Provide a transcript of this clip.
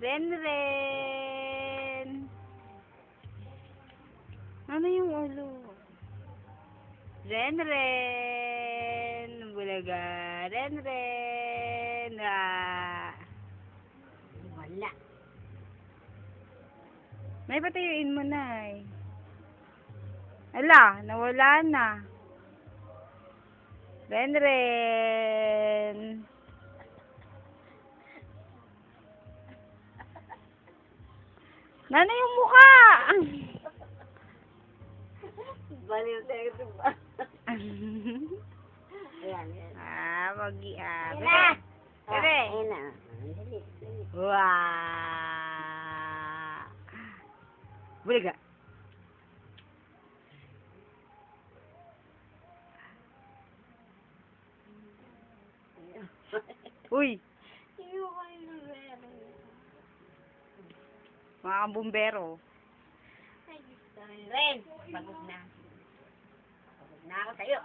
Renren. Ano yung ulo? Renren. Bulaga. Renren. Ah. Wala. May patayuin mo na eh. Ala, nawala na. Renren. Nana yung mukha! Baliw tayo ito ba? Ayan, ayan. Mag-iab. Ayan na! Bebe! Ayan na. Dali, dali. Wow! Bulaga. Uy! Mga bumbero. Ren, pagod na. Pagod na ako sa'yo.